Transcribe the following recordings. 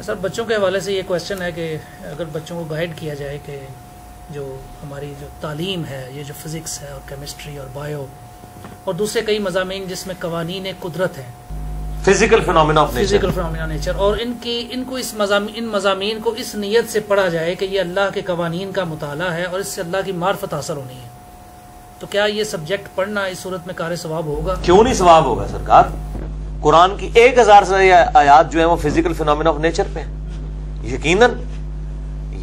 سر بچوں کے حوالے سے یہ کویشچن ہے کہ اگر بچوں کو گائیڈ کیا جائے کہ جو ہماری جو تعلیم ہے، یہ جو فزکس ہے اور کیمسٹری اور بایو اور دوسرے کئی مضامین جس میں قوانین قدرت ہیں، فزیکل فینومینا آف نیچر، اور ان کو ان مضامین کو اس نیت سے پڑھا جائے کہ یہ اللہ کے قوانین کا مطالعہ ہے اور اس سے اللہ کی معرفت حاصل ہونی ہے، تو کیا یہ سبجیکٹ پڑھنا اس صورت میں کار ثواب ہوگا؟ کیوں نہیں ثواب ہوگا سرکار؟ قرآن کی 1000 سے آیات جو ہیں وہ فزیکل فینومینا آف نیچر پہ ہیں یقیناً.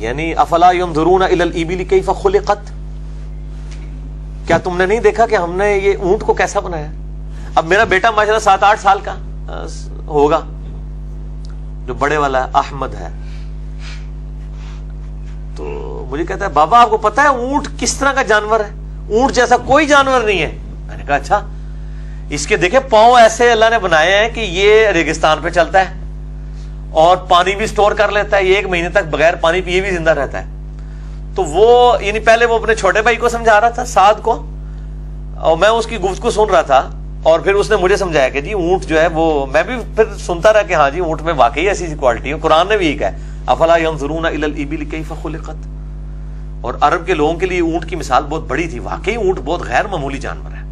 یعنی افلا ینظرون الی الابل کیف خلقت، کیا تم نے نہیں دیکھا کہ ہم نے یہ اونٹ کو کیسا بنایا؟ اب میرا بیٹا ماشاءاللہ 7-8 سال کا ہوگا، جو بڑے والا احمد ہے، تو مجھے کہتا ہے بابا آپ کو پتا ہے اونٹ کس طرح کا جانور ہے؟ اونٹ جیسا کوئی جانور نہیں ہے. میں نے کہا اچھا. اس کے دیکھیں پاؤں ایسے اللہ نے بنائے ہیں کہ یہ ریگستان پہ چلتا ہے اور پانی بھی سٹور کر لیتا ہے، یہ 1 مہینے تک بغیر پانی پیے بھی زندہ رہتا ہے. تو وہ یعنی پہلے وہ اپنے چھوٹے بھائی کو سمجھا رہا تھا، سعد کو، اور میں اس کی گفتگو سن رہا تھا، اور پھر اس نے مجھے سمجھایا کہ جی اونٹ جو ہے وہ، میں بھی پھر سنتا رہا کہ ہاں جی اونٹ میں واقعی ایسی کوالٹی ہے. قرآن نے بھی یہ کہا ہے افلا ینظرون الی الابل کیف خلقت. اور عرب کے لوگوں کے لیے اونٹ کی مثال بہت بڑی تھی. واقعی اونٹ بہت غیر معمولی جانور ہے،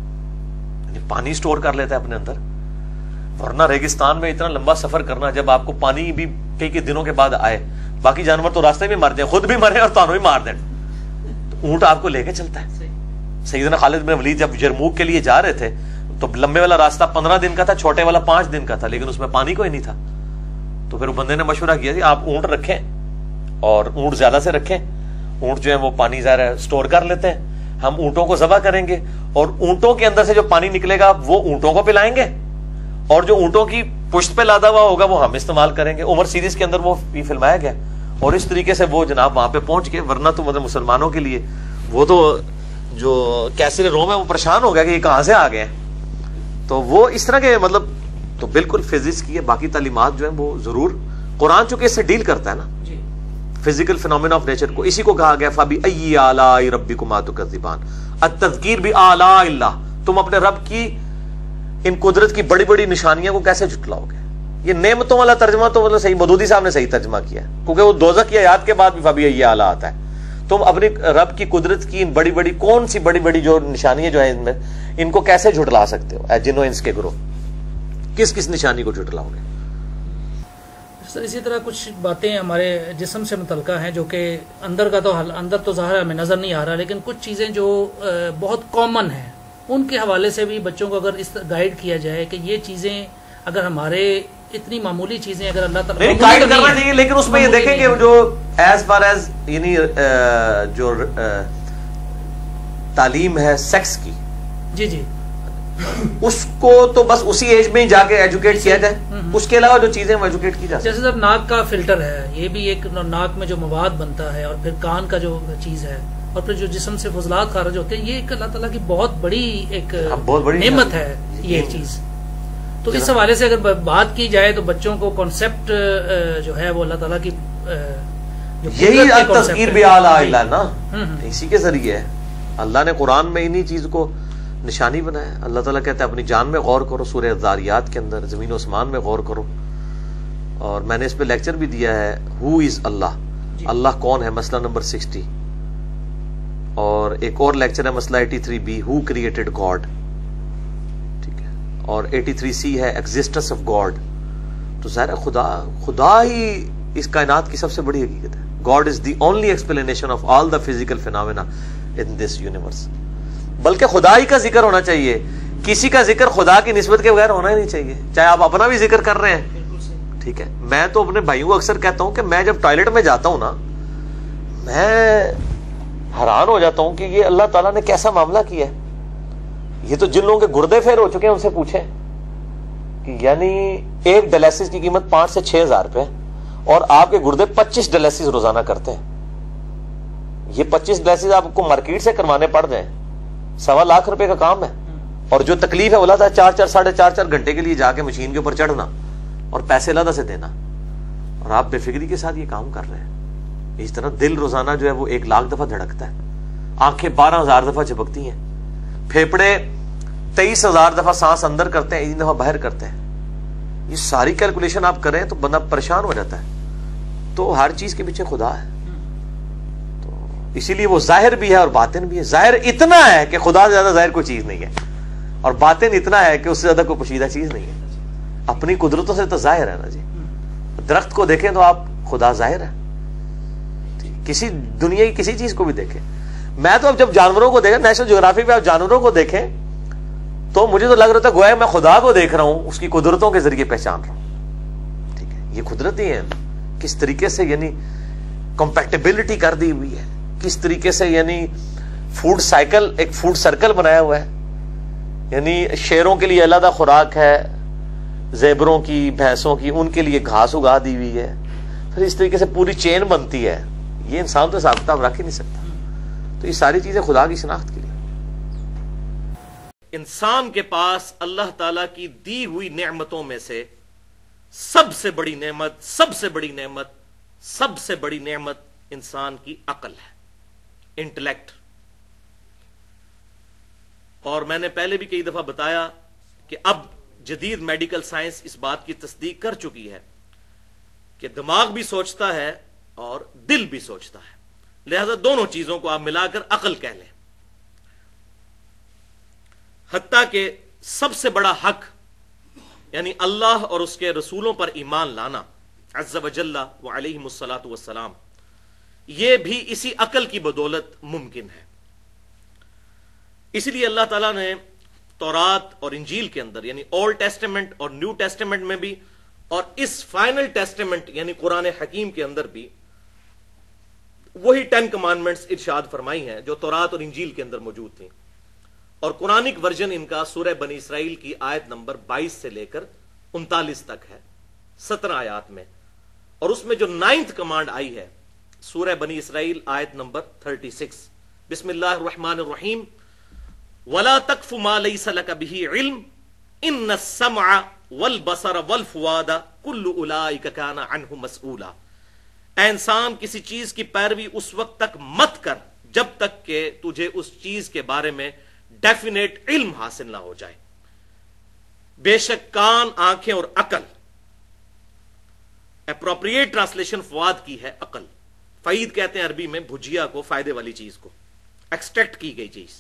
یعنی پانی سٹور کر لیتا ہے اپنے اندر، ورنہ ریگستان میں اتنا لمبا سفر کرنا، جب آپ کو پانی بھی کئی دنوں کے بعد آئے، باقی جانور تو راستے میں مر جائیں، خود بھی مرے اور تانوں بھی مار دیں، تو اونٹ آپ کو لے کے چلتا ہے. سیدنا خالد بن ولید جب یرموک کے لیے جا رہے تھے تو لمبے والا راستہ 15 دن کا تھا، چھوٹے والا 5 دن کا تھا، لیکن اس میں پانی کوئی نہیں تھا. تو پھر بندے نے مشورہ کیا جی آپ اونٹ رکھیں، اور اونٹ زیادہ سے رکھیں، اونٹ جو ہے وہ پانی ظاہر ہے سٹور کر لیتے ہیں، ہم اونٹوں کو ذبح کریں گے اور اونٹوں کے اندر سے جو پانی نکلے گا وہ اونٹوں کو پلائیں گے، اور جو اونٹوں کی پشت پہ لادا ہوا ہوگا وہ ہم استعمال کریں گے. عمر سیریز کے اندر وہ بھی فلمایا گیا، اور اس طریقے سے وہ جناب وہاں پہ پہنچ گئے. ورنہ تو مطلب مسلمانوں کے لیے وہ تو جو کیسر روم ہے وہ پریشان ہو گیا کہ یہ کہاں سے آ گئے. تو وہ اس طرح کے مطلب تو بالکل فزکس کی ہے. باقی تعلیمات جو ہیں وہ ضرور قرآن چونکہ اس سے ڈیل کرتا ہے نا فزیکل فینومینا آف نیچر کو، اسی کو کہا گیا فَبِأَيِّ آلَاءِ رَبِّكُمَا تُكَذِّبَانِ، التذکیر بِآلاء اللہ، تم اپنے رب کی ان قدرت کی بڑی بڑی نشانیاں کو کیسے جھٹلاؤ گے. یہ نعمتوں والا ترجمہ تو مطلب صحیح مودودی صاحب نے صحیح ترجمہ کیا ہے، کیونکہ وہ دوزخ کی آیات کے بعد بھی فَبِأَيِّ آلَاء آتا ہے. تم اپنی رب کی قدرت کی ان بڑی بڑی کون سی بڑی بڑی جو نشانیاں جو ہیں ان میں، ان کو کیسے جھٹلا سکتے ہو اے جنوں انس کے گروہ، کس کس نشانی کو جھٹلاؤ گے. سر اسی طرح کچھ باتیں ہمارے جسم سے متعلقہ ہیں جو کہ اندر کا تو اندر تو ظاہر ہمیں نظر نہیں آ رہا، لیکن کچھ چیزیں جو بہت کامن ہیں ان کے حوالے سے بھی بچوں کو اگر اس گائیڈ کیا جائے کہ یہ چیزیں اگر ہمارے اتنی معمولی چیزیں اگر اللہ تعالیٰ گائیڈ کرنا چاہیے، لیکن اس میں یہ دیکھیں کہ جو ایز فار ایز یعنی جو تعلیم ہے سیکس کی، جی اس کو تو بس اسی ایج میں ہی جا کے ایجوکیٹ کیا جائے، اس کے علاوہ جو چیزیں وہ ایجوکیٹ کی جا سکتی. جیسے سر ناک کا فلٹر ہے، یہ بھی ایک ناک میں جو مواد بنتا ہے، اور پھر کان کا جو چیز ہے، اور پھر جو جسم سے فضلات خارج ہوتے ہیں، یہ ایک اللہ تعالیٰ کی بہت بڑی ایک نعمت ہے یہ چیز. تو اس حوالے سے اگر بات کی جائے تو بچوں کو کانسیپٹ جو ہے وہ اللہ تعالیٰ کی یہی تذکیر بآلاء اللہ نا، اسی کے ذریعے ہے. اللہ نے قرآن میں انہی چیز کو نشانی بنایا. اللہ تعالیٰ کہتا ہے اپنی جان میں غور کرو، سورہ الذاریات کے اندر زمین و اسمان میں غور کرو. اور میں نے اس پہ لیکچر بھی دیا ہے ہو از اللہ، اللہ کون ہے، مسئلہ نمبر 60. اور ایک اور لیکچر ہے مسئلہ 83B ہو کریٹڈ گاڈ، ٹھیک ہے. اور 83C ہے ایگزسٹنس آف گاڈ. تو ظاہر خدا ہی اس کائنات کی سب سے بڑی حقیقت ہے. God is the only explanation of all the physical phenomena in this universe. بلکہ خدا ہی کا ذکر ہونا چاہیے، کسی کا ذکر خدا کی نسبت کے بغیر ہونا ہی نہیں چاہیے، چاہے آپ اپنا بھی ذکر کر رہے ہیں. ٹھیک ہے، میں تو اپنے بھائیوں کو اکثر کہتا ہوں کہ میں جب ٹوائلٹ میں جاتا ہوں نا، میں حیران ہو جاتا ہوں کہ یہ اللہ تعالیٰ نے کیسا معاملہ کیا ہے. یہ تو جن لوگوں کے گردے پھیر ہو چکے ہیں ان سے پوچھیں کہ یعنی ایک ڈائلیسس کی قیمت 5 سے 6 ہزار روپے، اور آپ کے گردے 25 ڈائلیسس روزانہ کرتے ہیں. یہ 25 ڈائلیسس آپ کو مارکیٹ سے کروانے پڑ جائیں، 1.25 لاکھ روپے کا کام ہے. اور جو تکلیف ہے وہ اللہ 4 گھنٹے کے لیے جا کے مشین کے اوپر چڑھنا اور پیسے اللہ سے دینا، اور آپ بے فکری کے ساتھ یہ کام کر رہے ہیں. اس طرح دل روزانہ جو ہے وہ 1 لاکھ دفعہ دھڑکتا ہے، آنکھیں 12,000 دفعہ جھپکتی ہیں، پھیپڑے 23,000 دفعہ سانس اندر کرتے ہیں، 1 دفعہ باہر کرتے ہیں. یہ ساری کیلکولیشن آپ کریں تو بندہ پریشان ہو جاتا ہے. تو ہر چیز کے پیچھے خدا ہے. تو اسی لیے وہ ظاہر بھی ہے اور باطن بھی ہے. ظاہر اتنا ہے کہ خدا سے زیادہ ظاہر کوئی چیز نہیں ہے, اور باطن اتنا ہے کہ اس سے زیادہ کوئی پوشیدہ چیز نہیں ہے. اپنی قدرتوں سے تو ظاہر ہے نا جی. درخت کو دیکھیں تو آپ خدا ظاہر ہے. کسی دنیا کی کسی چیز کو بھی دیکھیں. میں تو اب جب جانوروں کو دیکھیں, نیشنل جغرافی پہ آپ جانوروں کو دیکھیں تو مجھے تو لگ رہا تھا گویا میں خدا کو دیکھ رہا ہوں, اس کی قدرتوں کے ذریعے پہچان رہا ہوں. ٹھیک ہے, یہ قدرتی ہیں کس طریقے سے, یعنی کمپیٹیبلٹی کر دی ہوئی ہے کس طریقے سے, یعنی فوڈ سائیکل, ایک فوڈ سرکل بنایا ہوا ہے. یعنی شیروں کے لیے علیحدہ خوراک ہے, زیبروں کی, بھینسوں کی, ان کے لیے گھاس اگا دی ہوئی ہے. پھر اس طریقے سے پوری چین بنتی ہے. یہ انسان تو حساب کتاب رکھ ہی نہیں سکتا. تو یہ ساری چیزیں خدا کی شناخت کے لیے. انسان کے پاس اللہ تعالی کی دی ہوئی نعمتوں میں سے سب سے بڑی نعمت, سب سے بڑی نعمت, سب سے بڑی نعمت انسان کی عقل ہے, انٹلیکٹ. اور میں نے پہلے بھی کئی دفعہ بتایا کہ اب جدید میڈیکل سائنس اس بات کی تصدیق کر چکی ہے کہ دماغ بھی سوچتا ہے اور دل بھی سوچتا ہے, لہذا دونوں چیزوں کو آپ ملا کر عقل کہہ لیں. حتیٰ کہ سب سے بڑا حق یعنی اللہ اور اس کے رسولوں پر ایمان لانا عز وجل وعلیہم الصلاۃ والسلام, یہ بھی اسی عقل کی بدولت ممکن ہے. اسی لیے اللہ تعالیٰ نے تورات اور انجیل کے اندر یعنی اولڈ ٹیسٹیمنٹ اور نیو ٹیسٹیمنٹ میں بھی, اور اس فائنل ٹیسٹیمنٹ یعنی قرآن حکیم کے اندر بھی وہی 10 کمانڈمنٹس ارشاد فرمائی ہیں جو تورات اور انجیل کے اندر موجود تھیں. اور قرآنک ورژن ان کا سورہ بنی اسرائیل کی آیت نمبر 22 سے لے کر 39 تک ہے, 17 آیات میں. اور اس میں جو 9th کمانڈ آئی ہے سورہ بنی اسرائیل آیت نمبر 36, بسم اللہ الرحمن الرحیم, وَلَا تَقْفُ مَا لَيْسَ لَكَ بِهِ عِلْمٍ إِنَّ السَّمْعَ وَالْبَصَرَ وَالْفُؤَادَ كُلُّ أُولَٰئِكَ كَانَ عَنْهُ مَسْئُولًا. اے انسان کسی چیز کی پیروی اس وقت تک مت کر جب تک کہ تجھے اس چیز کے بارے میں ڈیفینیٹ علم حاصل نہ ہو جائے. بے شک کان, آنکھیں اور عقل, اپروپریٹ ٹرانسلیشن فواد کی ہے عقل. فعید کہتے ہیں عربی میں بھجیا کو, فائدے والی چیز کو, ایکسٹریکٹ کی گئی چیز.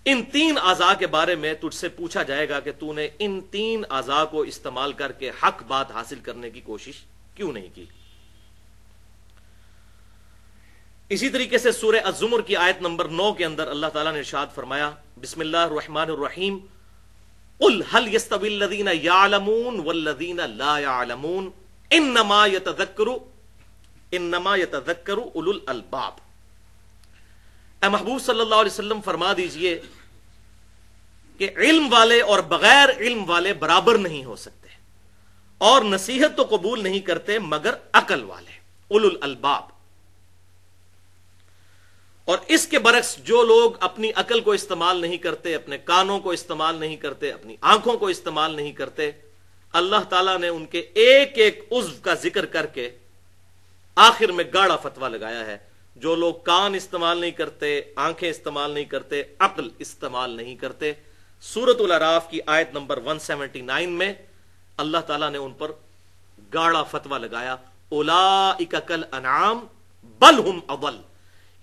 ان 3 اعضاء کے بارے میں تجھ سے پوچھا جائے گا کہ تو نے ان 3 اعضاء کو استعمال کر کے حق بات حاصل کرنے کی کوشش کیوں نہیں کی. اسی طریقے سے سورہ الزمر کی آیت نمبر 9 کے اندر اللہ تعالیٰ نے ارشاد فرمایا, بسم اللہ الرحمن الرحیم, قل هل يستوي الذين يعلمون والذين لا يعلمون انما يتذكر اولو الالباب. اے محبوب صلی اللہ علیہ وسلم فرما دیجئے کہ علم والے اور بغیر علم والے برابر نہیں ہو سکتے, اور نصیحت تو قبول نہیں کرتے مگر عقل والے, اولو الالباب. اور اس کے برعکس جو لوگ اپنی عقل کو استعمال نہیں کرتے, اپنے کانوں کو استعمال نہیں کرتے, اپنی آنکھوں کو استعمال نہیں کرتے, اللہ تعالیٰ نے ان کے ایک ایک عضو کا ذکر کر کے آخر میں گاڑا فتویٰ لگایا ہے. جو لوگ کان استعمال نہیں کرتے, آنکھیں استعمال نہیں کرتے, عقل استعمال نہیں کرتے, سورۃ الاعراف کی آیت نمبر 179 میں اللہ تعالیٰ نے ان پر گاڑا فتویٰ لگایا, اولئک کالانعام بل ہم اضل.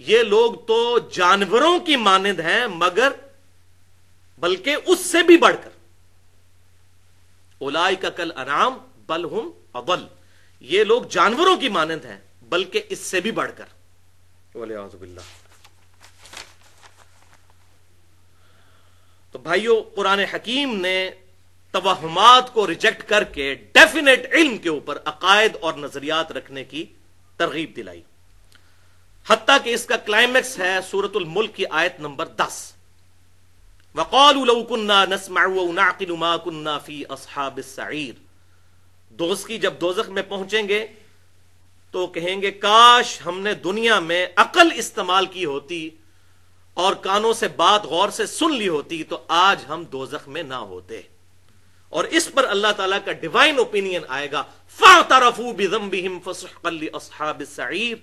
یہ لوگ تو جانوروں کی مانند ہیں مگر بلکہ اس سے بھی بڑھ کر, اولئک کالانعام بل ہم اضل. یہ لوگ جانوروں کی مانند ہیں بلکہ اس سے بھی بڑھ کر, والعیاذ باللہ. تو بھائیو, قرآن حکیم نے توہمات کو ریجیکٹ کر کے ڈیفینیٹ علم کے اوپر عقائد اور نظریات رکھنے کی ترغیب دلائی. حتیٰ کہ اس کا کلائمیکس ہے سورۃ الملک کی آیت نمبر 10, وَقَالُوا لَوْ كُنَّا نَسْمَعُ وَنَعْقِلُ مَا كُنَّا فِي أَصْحَابِ السَّعِيرِ. دوزخی جب دوزخ میں پہنچیں گے تو کہیں گے کاش ہم نے دنیا میں عقل استعمال کی ہوتی اور کانوں سے بات غور سے سن لی ہوتی تو آج ہم دوزخ میں نہ ہوتے. اور اس پر اللہ تعالیٰ کا ڈیوائن اوپینین آئے گا, فَاعْتَرَفُوا بِذَنبِهِمْ فَسُحْقًا لِأَصْحَابِ السَّعِيرِ.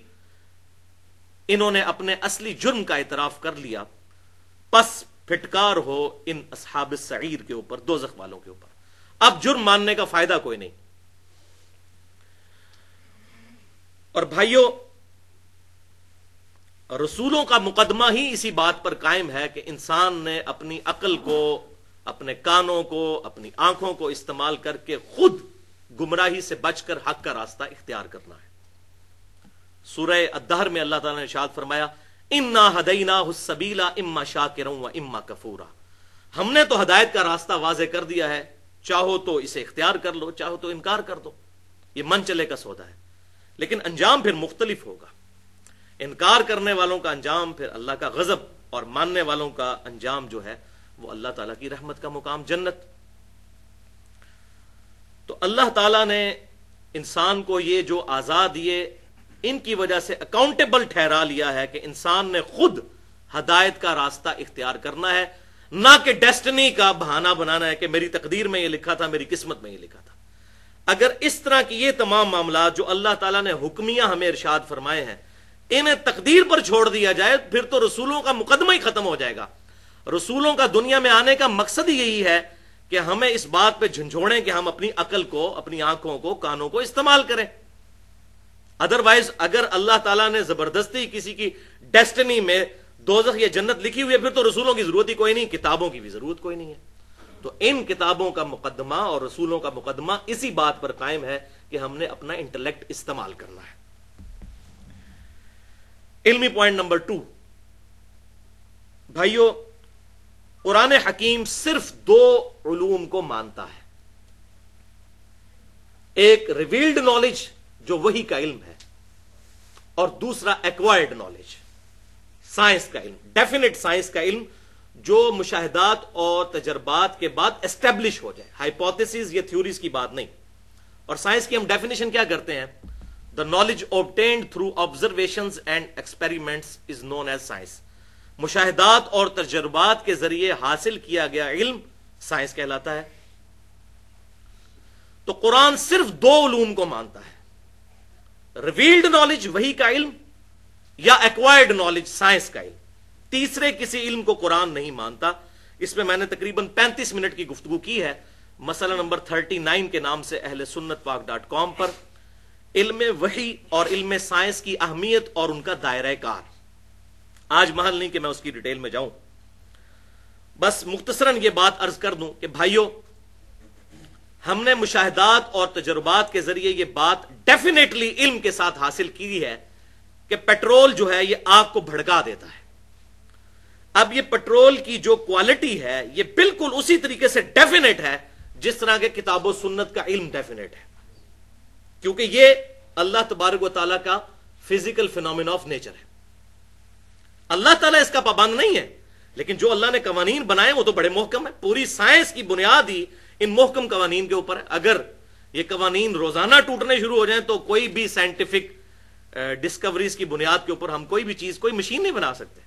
انہوں نے اپنے اصلی جرم کا اعتراف کر لیا, پس پھٹکار ہو ان اصحاب السعیر کے اوپر, دوزخ والوں کے اوپر. اب جرم ماننے کا فائدہ کوئی نہیں. اور بھائیوں، رسولوں کا مقدمہ ہی اسی بات پر قائم ہے کہ انسان نے اپنی عقل کو، اپنے کانوں کو، اپنی آنکھوں کو استعمال کر کے خود گمراہی سے بچ کر حق کا راستہ اختیار کرنا ہے. سورہ الدہر میں اللہ تعالیٰ نے ارشاد فرمایا انا ہدیناہ السبیل اما شاکرا و اما کفورا. ہم نے تو ہدایت کا راستہ واضح کر دیا ہے، چاہو تو اسے اختیار کر لو، چاہو تو انکار کر دو. یہ من چلے کا سودا ہے، لیکن انجام پھر مختلف ہوگا. انکار کرنے والوں کا انجام پھر اللہ کا غضب، اور ماننے والوں کا انجام جو ہے وہ اللہ تعالیٰ کی رحمت کا مقام جنت. تو اللہ تعالیٰ نے انسان کو یہ جو آزاد دیے، ان کی وجہ سے اکاؤنٹیبل ٹھہرا لیا ہے کہ انسان نے خود ہدایت کا راستہ اختیار کرنا ہے، نہ کہ ڈیسٹنی کا بہانہ بنانا ہے کہ میری تقدیر میں یہ لکھا تھا، میری قسمت میں یہ لکھا تھا. اگر اس طرح کی یہ تمام معاملات جو اللہ تعالیٰ نے حکمیہ ہمیں ارشاد فرمائے ہیں انہیں تقدیر پر چھوڑ دیا جائے، پھر تو رسولوں کا مقدمہ ہی ختم ہو جائے گا. رسولوں کا دنیا میں آنے کا مقصد ہی یہی ہے کہ ہمیں اس بات پہ جھنجھوڑیں کہ ہم اپنی عقل کو، اپنی آنکھوں کو، کانوں کو استعمال کریں. ادروائز اگر اللہ تعالیٰ نے زبردستی کسی کی ڈیسٹنی میں دوزخ یا جنت لکھی ہوئی ہے، پھر تو رسولوں کی ضرورت ہی کوئی نہیں، کتابوں کی بھی ضرورت کوئی نہیں ہے. تو ان کتابوں کا مقدمہ اور رسولوں کا مقدمہ اسی بات پر قائم ہے کہ ہم نے اپنا انٹلیکٹ استعمال کرنا ہے. علمی پوائنٹ نمبر 2، بھائیو، قرآن حکیم صرف 2 علوم کو مانتا ہے. ایک ریویلڈ نالج جو وحی کا علم ہے، اور دوسرا ایکوائرڈ نالج، سائنس کا علم، ڈیفینٹ سائنس کا علم جو مشاہدات اور تجربات کے بعد اسٹیبلش ہو جائے. ہائپوتھیسز یا تھیوریز کی بات نہیں. اور سائنس کی ہم ڈیفینیشن کیا کرتے ہیں؟ The knowledge obtained through observations and experiments is known as science. مشاہدات اور تجربات کے ذریعے حاصل کیا گیا علم سائنس کہلاتا ہے. تو قرآن صرف 2 علوم کو مانتا ہے، ریویلڈ نالج وحی کا علم یا ایکوائرڈ نالج سائنس کا علم. تیسرے کسی علم کو قرآن نہیں مانتا. اس میں میں نے تقریباً 35 منٹ کی گفتگو کی ہے. مسئلہ نمبر 39 کے نام سے اہل سنت پاک.com پر علم وحی اور علم سائنس کی اہمیت اور ان کا دائرہ کار. آج محل نہیں کہ میں اس کی ڈیٹیل میں جاؤں، بس مختصراً یہ بات عرض کر دوں کہ بھائیوں، ہم نے مشاہدات اور تجربات کے ذریعے یہ بات ڈیفینیٹلی علم کے ساتھ حاصل کی ہے کہ پیٹرول جو ہے یہ آگ کو بھڑکا دیتا ہے. اب یہ پیٹرول کی جو کوالٹی ہے یہ بالکل اسی طریقے سے ڈیفینیٹ ہے جس طرح کے کتاب و سنت کا علم ڈیفینیٹ ہے، کیونکہ یہ اللہ تبارک و تعالیٰ کا فزیکل فینومینا آف نیچر ہے. اللہ تعالیٰ اس کا پابند نہیں ہے، لیکن جو اللہ نے قوانین بنائے وہ تو بڑے محکم ہے. پوری سائنس کی بنیاد ہی ان محکم قوانین کے اوپر ہے. اگر یہ قوانین روزانہ ٹوٹنے شروع ہو جائیں تو کوئی بھی سائنٹیفک ڈسکوریز کی بنیاد کے اوپر ہم کوئی بھی چیز، کوئی مشین نہیں بنا سکتے.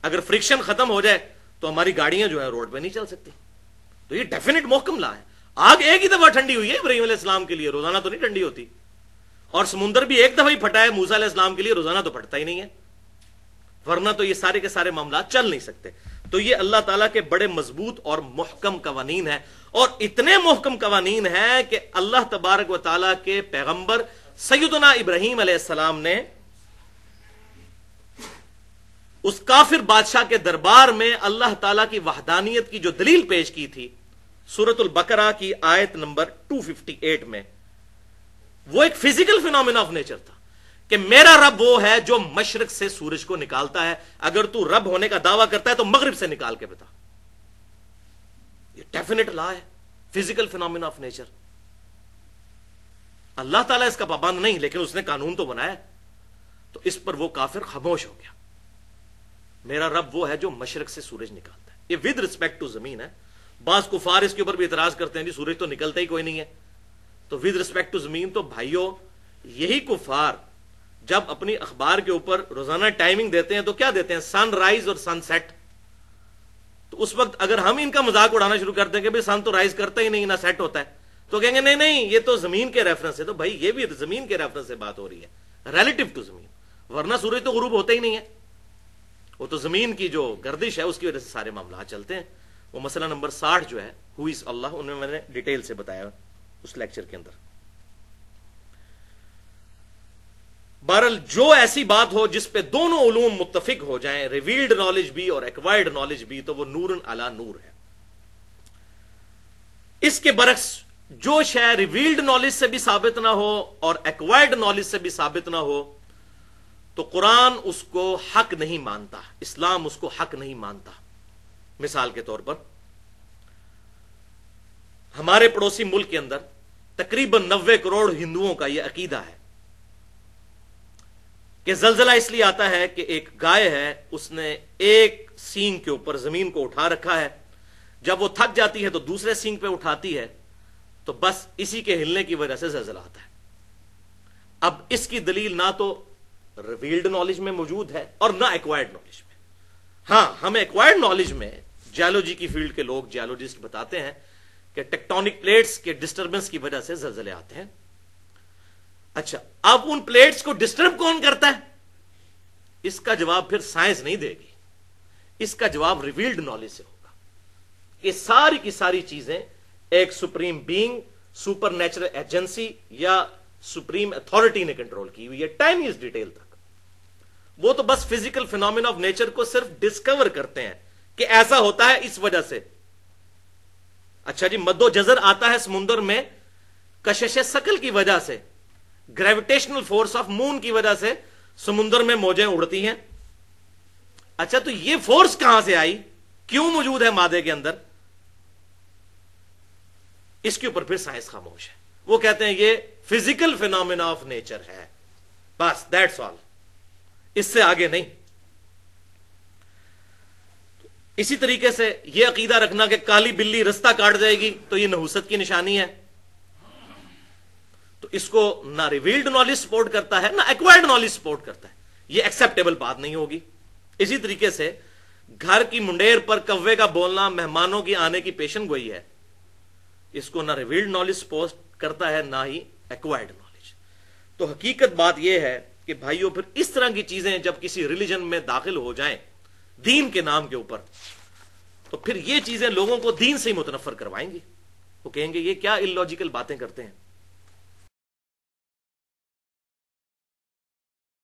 اگر فرکشن ختم ہو جائے تو ہماری گاڑیاں جو ہے روڈ پہ نہیں چل سکتی. تو یہ ڈیفینیٹ محکم لا ہے. آگ ایک ہی دفعہ ٹھنڈی ہوئی ہے ابراہیم علیہ السلام کے لیے، روزانہ تو نہیں ٹھنڈی ہوتی. اور سمندر بھی ایک دفعہ ہی پھٹا ہے موسیٰ علیہ السلام کے لیے، روزانہ تو پھٹتا ہی نہیں ہے، ورنہ تو یہ سارے کے سارے معاملات چل نہیں سکتے. تو یہ اللہ تعالیٰ کے بڑے مضبوط اور محکم قوانین ہیں، اور اتنے محکم قوانین ہیں کہ اللہ تبارک و تعالیٰ کے پیغمبر سیدنا ابراہیم علیہ السلام نے اس کافر بادشاہ کے دربار میں اللہ تعالیٰ کی وحدانیت کی جو دلیل پیش کی تھی سورۃ البقرہ کی آیت نمبر 258 میں، وہ ایک فزیکل فینومینا آف نیچر تھا کہ میرا رب وہ ہے جو مشرق سے سورج کو نکالتا ہے. اگر تو رب ہونے کا دعویٰ کرتا ہے تو مغرب سے نکال کے بتا. یہ ڈیفینیٹ لا ہے، فزیکل فینومینا آف نیچر. اللہ تعالیٰ اس کا پابند نہیں، لیکن اس نے قانون تو بنایا، تو اس پر وہ کافر خاموش ہو گیا. میرا رب وہ ہے جو مشرق سے سورج نکالتا ہے. یہ ود رسپیکٹ ٹو زمین ہے. بعض کفار اس کے اوپر بھی اعتراض کرتے ہیں جی سورج تو نکلتا ہی کوئی نہیں ہے. تو ود رسپیکٹ ٹو زمین. تو بھائیوں، یہی کفار جب اپنی اخبار کے اوپر روزانہ ٹائمنگ دیتے ہیں تو کیا دیتے ہیں؟ سن رائز اور سن سیٹ. تو اس وقت اگر ہم ان کا مذاق اڑانا شروع کرتے ہیں کہ بھائی سن تو رائز کرتا ہی نہیں، نہ سیٹ ہوتا ہے، تو کہیں گے نہیں نہیں یہ تو زمین کے ریفرنس ہے. تو بھائی یہ بھی زمین کے ریفرنس سے بات ہو رہی ہے، ریلیٹو ٹو زمین، ورنہ سورج تو غروب ہوتا ہی نہیں ہے. وہ تو زمین کی جو گردش ہے اس کی وجہ سے سارے معاملات چلتے ہیں. وہ مسئلہ نمبر 60 جو ہے ہو از اللہ، انہیں میں نے ڈیٹیل سے بتایا اس لیکچر کے اندر. بہرحال جو ایسی بات ہو جس پہ دونوں علوم متفق ہو جائیں، ریویلڈ نالج بھی اور ایکوائرڈ نالج بھی، تو وہ نور علی نور ہے. اس کے برعکس جو شے ریویلڈ نالج سے بھی ثابت نہ ہو اور ایکوائرڈ نالج سے بھی ثابت نہ ہو تو قرآن اس کو حق نہیں مانتا، اسلام اس کو حق نہیں مانتا. مثال کے طور پر ہمارے پڑوسی ملک کے اندر تقریباً 90 کروڑ ہندوؤں کا یہ عقیدہ ہے کہ زلزلہ اس لیے آتا ہے کہ ایک گائے ہے، اس نے ایک سینگ کے اوپر زمین کو اٹھا رکھا ہے، جب وہ تھک جاتی ہے تو دوسرے سینگ پہ اٹھاتی ہے، تو بس اسی کے ہلنے کی وجہ سے زلزلہ آتا ہے. اب اس کی دلیل نہ تو ریویلڈ نالج میں موجود ہے اور نہ ایکوائرڈ نالج میں. ہاں، ہمیں ایکوائرڈ نالج میں جیولوجی کی فیلڈ کے لوگ، جیولوجسٹ بتاتے ہیں کہ ٹیکٹونک پلیٹس کے ڈسٹربنس کی وجہ سے زلزلے آتے ہیں. اچھا، اب ان پلیٹس کو ڈسٹرب کون کرتا ہے؟ اس کا جواب پھر سائنس نہیں دے گی، اس کا جواب ریویلڈ نالج سے ہوگا. یہ ساری کی ساری چیزیں ایک supreme being, super natural agency یا سپریم اتھارٹی نے کنٹرول کی ہوئی ہے ٹائنیز ڈیٹیل تک. وہ تو بس فزیکل فینومینا آف نیچر کو صرف ڈسکور کرتے ہیں کہ ایسا ہوتا ہے اس وجہ سے. اچھا جی، مد و جزر آتا ہے سمندر میں کشش ثقل کی وجہ سے، گریویٹیشنل فورس آف مون کی وجہ سے سمندر میں موجیں اڑتی ہیں. اچھا، تو یہ فورس کہاں سے آئی، کیوں موجود ہے مادے کے اندر؟ اس کے اوپر پھر سائنس خاموش ہے. وہ کہتے ہیں یہ فزیکل فینومینا آف نیچر ہے، بس دیٹس آل، اس سے آگے نہیں. اسی طریقے سے یہ عقیدہ رکھنا کہ کالی بلی رستہ کاٹ جائے گی تو یہ نحوست کی نشانی ہے، تو اس کو نہ ریویلڈ نالج سپورٹ کرتا ہے نہ ایکوائرڈ نالج سپورٹ کرتا ہے. یہ ایکسیپٹیبل بات نہیں ہوگی. اسی طریقے سے گھر کی منڈیر پر کوے کا بولنا مہمانوں کی آنے کی پیشن گوئی ہے، اس کو نہ ریویلڈ نالج سپورٹ کرتا ہے نہ ہی ایکوائرڈ نالج. تو حقیقت بات یہ ہے کہ بھائیوں، پھر اس طرح کی چیزیں جب کسی ریلیجن میں داخل ہو جائیں دین کے نام کے اوپر، تو پھر یہ چیزیں لوگوں کو دین سے ہی متنفر کروائیں گی. وہ کہیں گے یہ کیا اللاجیکل باتیں کرتے ہیں.